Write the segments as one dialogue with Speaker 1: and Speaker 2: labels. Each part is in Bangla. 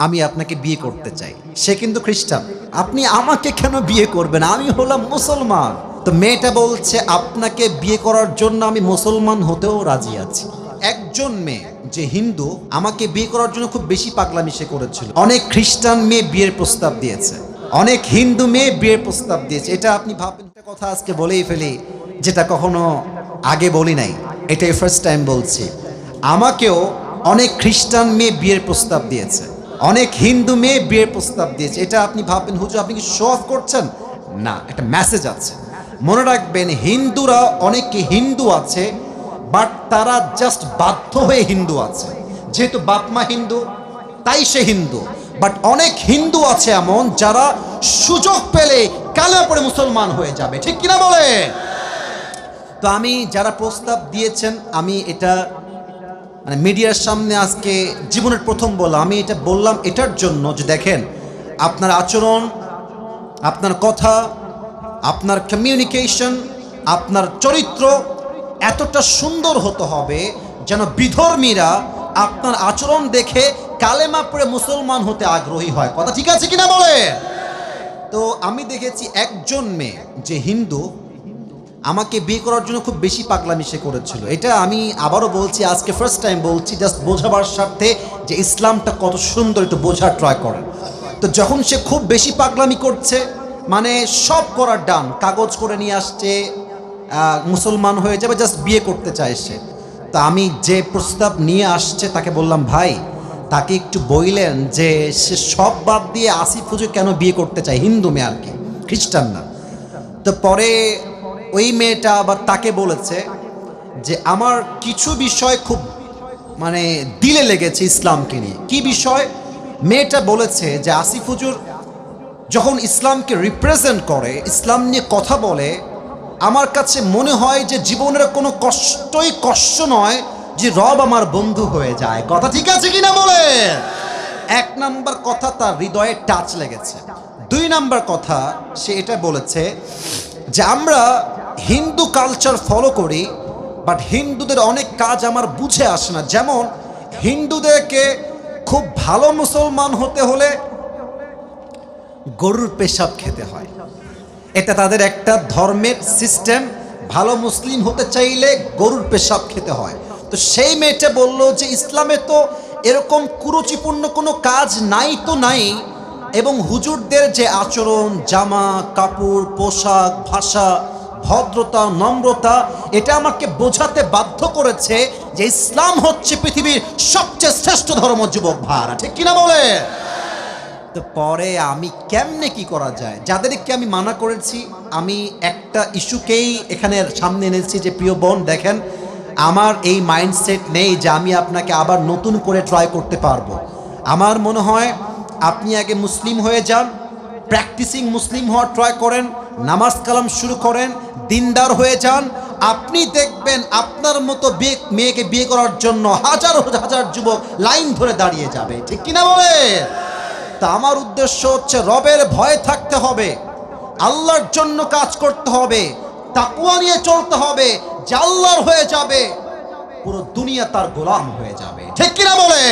Speaker 1: আমি আপনাকে বিয়ে করতে চাই। সে কিন্তু খ্রিস্টান। আপনি আমাকে কেন বিয়ে করবেন? আমি হলাম মুসলমান। তো মেয়েটা বলছে আপনাকে বিয়ে করার জন্য আমি মুসলমান হতেও রাজি আছি। একজন মেয়ে যে হিন্দু আমাকে বিয়ে করার জন্য খুব বেশি পাগলামি সে করেছিল। অনেক খ্রিস্টান মেয়ে বিয়ের প্রস্তাব দিয়েছে, অনেক হিন্দু মেয়ে বিয়ের প্রস্তাব দিয়েছে। এটা আপনি ভাবেন, একটা কথা আজকে বলেই ফেলি যেটা কখনো আগে বলি নাই, এটাই ফার্স্ট টাইম বলছি। আমাকেও অনেক খ্রিস্টান মেয়ে বিয়ের প্রস্তাব দিয়েছে, অনেক হিন্দু মেয়ে বিয়ের প্রস্তাব দিয়েছে। এটা আপনি ভাববেন হুজুর আপনি কি শো অফ করছেন? না, একটা মেসেজ আছে। মনে রাখবেন, হিন্দুরা অনেকে হিন্দু আছে, বাট তারা জাস্ট বাধ্য হয়ে হিন্দু আছে। যেহেতু বাপ মা হিন্দু তাই সে হিন্দু। বাট অনেক হিন্দু আছে এমন যারা সুযোগ পেলে কালেমা পড়ে মুসলমান হয়ে যাবে। ঠিক কিনা বলে? তো আমি যারা প্রস্তাব দিয়েছেন, আমি এটা মানে মিডিয়ার সামনে আজকে জীবনের প্রথম বললাম। আমি এটা বললাম এটার জন্য যে দেখেন, আপনার আচরণ, আপনার কথা, আপনার কমিউনিকেশন, আপনার চরিত্র এতটা সুন্দর হতে হবে যেন বিধর্মীরা আপনার আচরণ দেখে কালেমা পড়ে মুসলমান হতে আগ্রহী হয়। কথা ঠিক আছে কিনা বলে? তো আমি দেখেছি একজন মেয়ে যে হিন্দু আমাকে বিয়ে করার জন্য খুব বেশি পাগলামি সে করেছিল। এটা আমি আবারও বলছি, আজকে ফার্স্ট টাইম বলছি, জাস্ট বোঝাবার স্বার্থে যে ইসলামটা কত সুন্দর একটু বোঝার ট্রাই করেন। তো যখন সে খুব বেশি পাগলামি করছে, মানে সব করার ডান, কাগজ করে নিয়ে আসছে, মুসলমান হয়ে যাবে, জাস্ট বিয়ে করতে চায় সে। তা আমি যে প্রস্তাব নিয়ে আসছে তাকে বললাম, ভাই তাকে একটু বললেন যে সে সব বাদ দিয়ে আসিফ হুজুর কেন বিয়ে করতে চায়, হিন্দু মেয়ে আর কি, খ্রিস্টান না। তো পরে ওই মেয়েটা আবার তাকে বলেছে যে আমার কিছু বিষয় খুব মানে দিলে লেগেছে ইসলামকে নিয়ে। কি বিষয়? মেয়েটা বলেছে যে আসিফ হুজুর যখন ইসলামকে রিপ্রেজেন্ট করে, ইসলাম নিয়ে কথা বলে, আমার কাছে মনে হয় যে জীবনের কোনো কষ্টই কষ্ট নয় যে রব আমার বন্ধু হয়ে যায়। কথা ঠিক আছে কিনা বলে? এক নাম্বার কথা, তার হৃদয়ে টাচ লেগেছে। দুই নাম্বার কথা, সে এটা বলেছে যে আমরা হিন্দু কালচার ফলো করি, বাট হিন্দুদের অনেক কাজ আমার বুঝে আসে না। যেমন হিন্দুদেরকে খুব ভালো মুসলমান হতে হলে গরুর পেশাব খেতে হয়, এটা তাদের একটা ধর্মের সিস্টেম। ভালো মুসলিম হতে চাইলে গরুর পেশাব খেতে হয়। তো সেই মেয়েটা বলল যে ইসলামে তো এরকম কুরুচিপূর্ণ কোনো কাজ নাই তো নাই, এবং হুজুরদের যে আচরণ, জামা কাপড়, পোশাক, ভাষা, ভদ্রতা, নম্রতা, এটা আমাকে বোঝাতে বাধ্য করেছে যে ইসলাম হচ্ছে পৃথিবীর সবচেয়ে শ্রেষ্ঠ ধর্ম। যুবক ভাড়া ঠিক কিনা বলে? তো পরে আমি কেমনে কি করা যায়, যাদেরকে আমি মানা করেছি, আমি একটা ইস্যুকেই এখানে সামনে এনেছি যে প্রিয় বোন দেখেন, আমার এই মাইন্ডসেট নেই যে আমি আপনাকে আবার নতুন করে ট্রাই করতে পারবো। আমার মনে হয় আপনি আগে মুসলিম হয়ে যান, প্র্যাকটিসিং মুসলিম হওয়ার ট্রাই করেন, নামাজ কালাম শুরু করেন, দিনদার হয়ে যান। আপনি দেখবেন আপনার মতো মেয়েকে বিয়ে করার জন্য হাজার হাজার যুবক লাইন ধরে দাঁড়িয়ে যাবে। ঠিক কিনা বলে? তা আমার উদ্দেশ্য হচ্ছে রবের ভয় থাকতে হবে, আল্লাহর জন্য কাজ করতে হবে, তাকওয়া নিয়ে চলতে হবে, যে আল্লাহর হয়ে যাবে পুরো দুনিয়া তার গোলাম হয়ে যাবে। ঠিক কিনা বলে?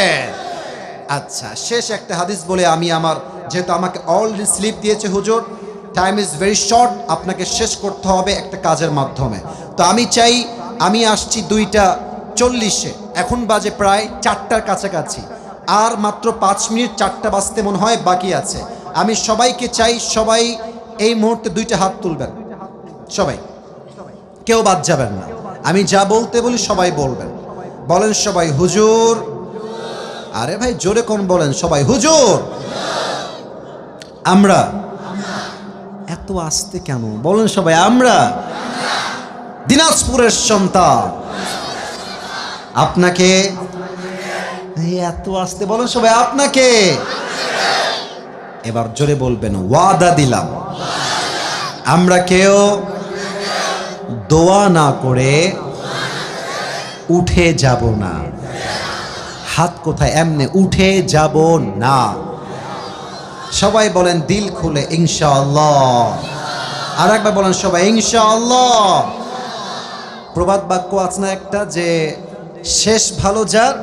Speaker 1: আচ্ছা, শেষ একটা হাদিস বলে আমি আমার, যেহেতু আমাকে অলরেডি স্লিপ দিয়েছে হুজুর, টাইম ইজ ভেরি শর্ট, আপনাকে শেষ করতে হবে একটা কাজের মাধ্যমে। তো আমি চাই, আমি আসছি 2:40, এখন বাজে প্রায় 4টার কাছাকাছি, আর মাত্র 5 মিনিট 4টা বাজতে মনে হয় বাকি আছে। আমি সবাইকে চাই, সবাই এই মুহূর্তে 2টা হাত তুলবেন, সবাই, কেউ বাদ যাবেন না। আমি যা বলতে বলি সবাই বলবেন। বলেন সবাই হুজুর। আরে ভাই জোরে কোন বলেন সবাই হুজুর। আমরা। এত আস্তে কেন? বলেন সবাই আমরা দিনাজপুরের সন্তান। আপনাকে এত আস্তে বলেন সবাই আপনাকে। এবার জোরে বলবেন ওয়াদা দিলাম আমরা কেউ দোয়া না করে উঠে যাব না। হাত কোথায়? এমনে উঠে যাব না। সবাই বলেন দিল খুলে ইনশাআল্লাহ। আর একবার বলেন সবাই ইনশাআল্লাহ। প্রবাদ বাক্য আছে না একটা, যে শেষ ভালো যার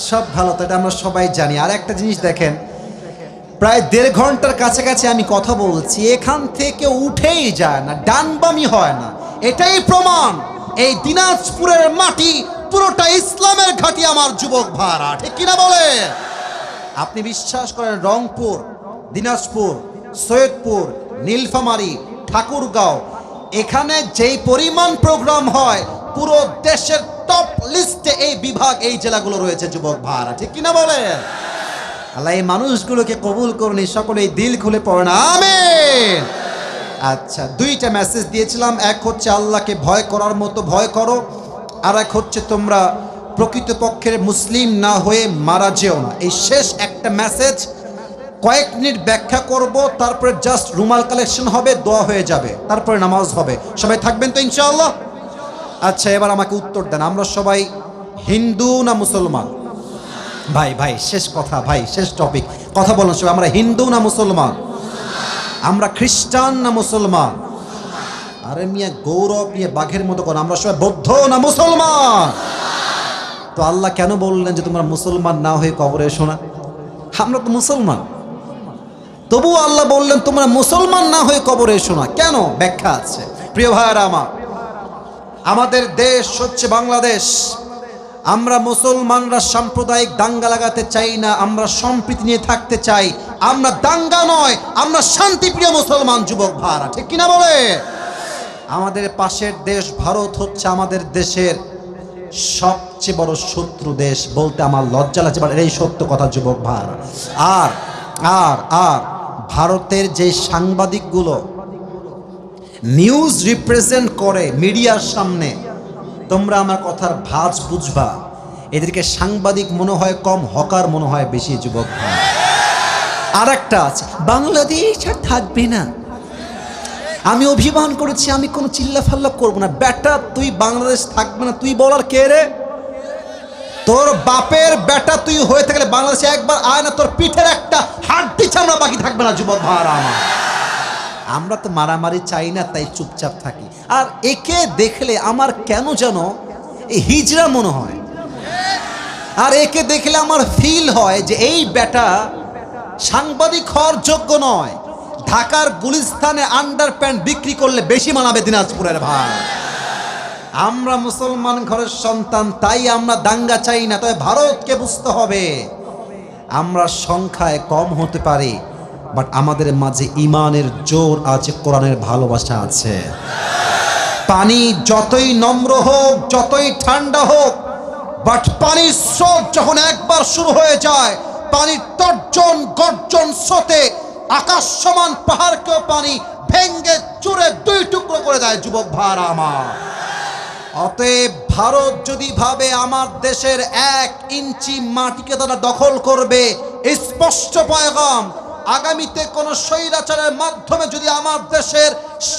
Speaker 1: সব ভালো, তো এটা আমরা সবাই জানি। আর একটা জিনিস দেখেন, প্রায় 1.5 ঘন্টার কাছাকাছি আমি কথা বলছি, এখান থেকে উঠেই যায় না, ডানবামি হয় না। এটাই প্রমাণ এই দিনাজপুরের মাটি পুরোটা ইসলামের ঘাঁটি আমার যুবক ভাইরা, ঠিক কিনা বলে? আপনি বিশ্বাস করেন, রংপুর, দিনাজপুর, সৈয়দপুর, নীলফামারী, ঠাকুরগাঁও, এখানে যেই পরিমাণ প্রোগ্রাম হয়, পুরো দেশের টপ লিস্টে এই বিভাগ, এই জেলাগুলো রয়েছে যুবক ভাইরা, ঠিক কিনা বলে? আল্লাহ এই মানুষগুলোকে কবুল করুন, সকলেই দিল খুলে পড়েন আমিন। আচ্ছা, 2টা মেসেজ দিয়েছিলাম, এক হচ্ছে আল্লাহকে ভয় করার মতো ভয় করো, আর এক হচ্ছে তোমরা প্রকৃতপক্ষের মুসলিম না হয়ে মারা যেও না। এই শেষ একটা মেসেজ কয়েক মিনিট ব্যাখ্যা করব, তারপরে জাস্ট রুমাল কালেকশন হবে, দোয়া হয়ে যাবে, তারপরে নামাজ হবে। সবাই থাকবেন তো ইনশাআল্লাহ? আচ্ছা, এবার আমাকে উত্তর দেন, আমরা সবাই হিন্দু না মুসলমান? ভাই ভাই শেষ কথা, ভাই শেষ টপিক, কথা বলুন সবাই, আমরা হিন্দু না মুসলমান? আমরা খ্রিস্টান না মুসলমান? আরে মিয়া গৌরব নিয়ে বাঘের মতো কোন, আমরা সবাই বৌদ্ধ না মুসলমান? তো আল্লাহ কেন বললেন যে তোমরা মুসলমান না হয়ে কবরে এসো না? আমরা তো মুসলমান, তবুও আল্লাহ বললেন তোমরা মুসলমান না হয়ে কবরে এসো না। কেন? ব্যাখ্যা আছে। প্রিয় ভাইয়েরা আমার, আমাদের দেশ হচ্ছে বাংলাদেশ। আমরা মুসলমানরা সাম্প্রদায়িক দাঙ্গা লাগাতে চাই না, আমরা সম্প্রীতি নিয়ে থাকতে চাই। আমরা দাঙ্গা নয়, আমরা শান্তিপ্রিয় মুসলমান যুবক ভাইরা, ঠিক কিনা বলে? আমাদের পাশের দেশ ভারত হচ্ছে আমাদের দেশের সবচেয়ে বড় শত্রু দেশ, বলতে আমার লজ্জা লাগছে, বাট এই সত্য কথা যুবক ভাইরা। আর আর আর ভারতের যে সাংবাদিকগুলো নিউজ রিপ্রেজেন্ট করে মিডিয়ার সামনে, তোমরা আমার কথার ভাঁজ বুঝবা, এদেরকে সাংবাদিক মনে হয় কম, হকার মনে হয় বেশি যুবক ভাই। আর একটা আছে, বাংলাদেশ আর থাকবে না। আমি অভিমান করেছি, আমি কোনো চিল্লাফাল্লা করবো না। বেটা, তুই বাংলাদেশ থাকবে না, তুই বলার কে রে? তোর বাপের বেটা তুই হয়ে থাকলে বাংলাদেশে একবার আয় না, তোর পিঠের একটা হাড্ডি চামড়া বাকি থাকবে না যুবক ভাইরা আমার। আমরা তো মারামারি চাই না, তাই চুপচাপ থাকি। আর একে দেখলে আমার কেন যেন এই হিজড়া মনে হয়, আর একে দেখলে আমার ফিল হয় যে এই বেটা সাংবাদিক হওয়ার যোগ্য নয়। ঢাকার গুলিস্তানে আন্ডার প্যান্ট বিক্রি করলে বেশি মানাবে দিনাজপুরের ভাই। আমরা মুসলমান ঘরের সন্তান, তাই আমরা দাঙ্গা চাই না। তবে ভারতকে বুঝতে হবে, আমরা সংখ্যায় কম হতে পারি, বাট আমাদের মাঝে ইমানের জোর আছে, কোরআনের ভালোবাসা আছে। পানি যতই নম্র হোক, যতই ঠান্ডা হোক, বাট পানির স্রোত যখন একবার শুরু হয়ে যায়, পানির তর্জন গর্জন স্রোতে আকাশ সমান পাহাড়কেও পানি ভেঙ্গে চুরে 2 টুকরো করে দেয় যুবক ভাইরা আমার। অতএব ভারত যদি ভাবে আমার দেশের 1 ইঞ্চি মাটিকে তারা দখল করবে, স্পষ্ট পয়গাম, আগামীতে কোন স্বৈরাচারের মাধ্যমে যদি আমার দেশের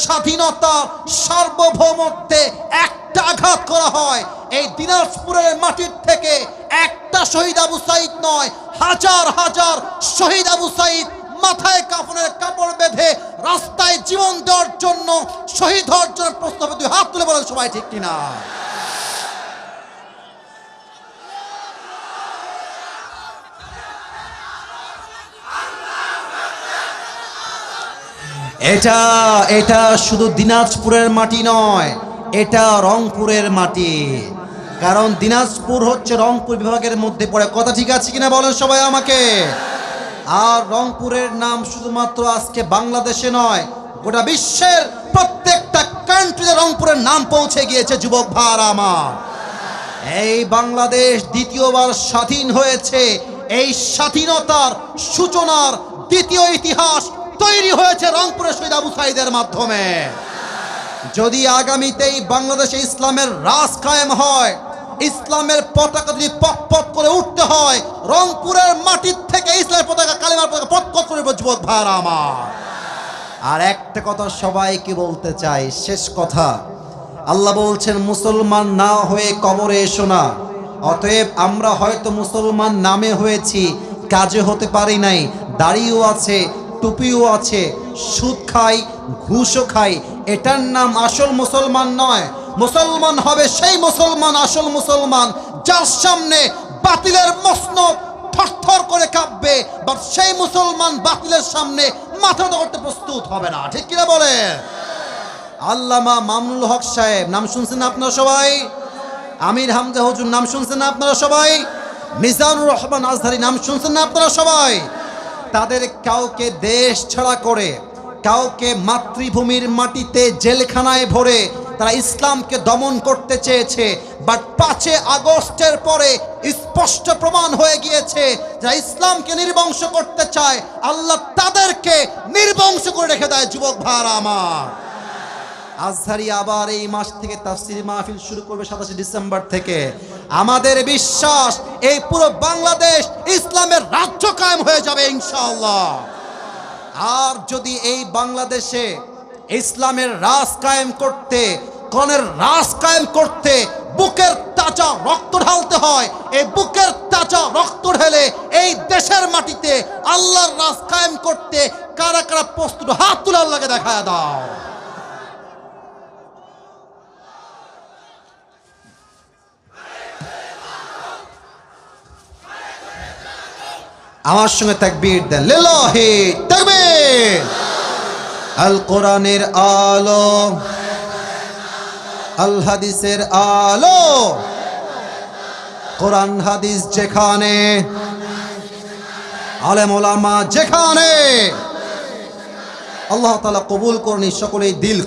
Speaker 1: স্বাধীনতা সার্বভৌমত্বে একটা আঘাত করা হয়, এই দিনাজপুরের মাটির থেকে একটা শহীদ আবু সাইদ নয়, হাজার হাজার শহীদ আবু সাইদ মাথায় কাফনের কাপড় বেঁধে রাস্তায় জীবন দেওয়ার জন্য, শহীদ হওয়ার জন্য প্রস্তাব। 2 হাত তুলে বলেন সবাই, ঠিক কিনা? এটা এটা শুধু দিনাজপুরের মাটি নয়, এটা রংপুরের মাটি। কারণ দিনাজপুর হচ্ছে রংপুর বিভাগের মধ্যে পড়ে। কথা ঠিক আছে কিনা বলেন সবাই আমাকে? আর রংপুরের নাম শুধুমাত্র আজকে বাংলাদেশে নয়, গোটা বিশ্বের প্রত্যেকটা কান্ট্রিতে রংপুরের নাম পৌঁছে গিয়েছে যুবক ভাইরা আমার। এই বাংলাদেশ দ্বিতীয়বার স্বাধীন হয়েছে, এই স্বাধীনতার সূচনার দ্বিতীয় ইতিহাস তৈরি হয়েছে রংপুরের শহীদ আবু সাইদের মাধ্যমে। যদি আগামীতেই বাংলাদেশে ইসলামের রাজ কায়েম হয়, ইসলামের পতাকা যদি পক করে উঠতে হয়, রংপুরের মাটির থেকে ইসলামের পতাকা, কালিমার পতাকা পক করে যুবক ভাইরা আমার। আর একটা কথা সবাইকে বলতে চাই, শেষ কথা, আল্লাহ বলছেন মুসলমান না হয়ে কবরে এসো না। অতএব আমরা হয়তো মুসলমান নামে হয়েছি, কাজে হতে পারি নাই। দাড়িও আছে, টুপিও আছে, সুদ খাই, ঘুষও খাই, এটার নাম আসল মুসলমান নয়। মুসলমান হবে সেই মুসলমান, আসল মুসলমান, যার সামনে বাতিলের মসনদ থরথর করে কাঁপবে, বাট সেই মুসলমান বাতিলের সামনে মাথা নত করতে প্রস্তুত হবে না। ঠিক কিনা বলে? আল্লামা মামুনুল হক সাহেব নাম শুনছেন আপনারা সবাই? আমির হামজা হুজুর নাম শুনছেন না আপনারা সবাই? মিজানুর রহমান আজহারি নাম শুনছেন না আপনারা সবাই? তাদের কাউকে দেশ ছাড়া করে, কাউকে মাতৃভূমির মাটিতে জেলখানায় ভরে তারা ইসলামকে দমন করতে চেয়েছে। বাট 5 আগস্টের পরে স্পষ্ট প্রমাণ হয়ে গিয়েছে যারা ইসলামকে নির্বংশ করতে চায় আল্লাহ তাদেরকে নির্বংশ করে রেখে দেয়। যুবক ভাইরা আমার, আজহারি আবার এই মাস থেকে তাফসীর মাহফিল শুরু করবে 27 ডিসেম্বর থেকে। আমাদের বিশ্বাস এই পুরো বাংলাদেশ ইসলামের রাজ্য কায়েম হয়ে যাবে ইনশাআল্লাহ। আর যদি এই বাংলাদেশে ইসলামের রাজ কায়েম করতে, কোরআনের রাজ কায়েম করতে বুকের তাজা রক্ত ঢালতে হয়, এই বুকের তাজা রক্ত ঢেলে এই দেশের মাটিতে আল্লাহর রাজ কায়েম করতে কারা কারা প্রস্তুত, হাত তুলে আল্লাহকে দেখায় দাও। আমার সঙ্গে তাকবীর দেন, লিল্লাহি তাকবীর। আল কোরআনের আলো, আল হাদিসের আলো, কোরআন হাদিস যেখানে, আলেম ওলামা যেখানে, আল্লাহ তাআলা কবুল করুন সকলেই দিল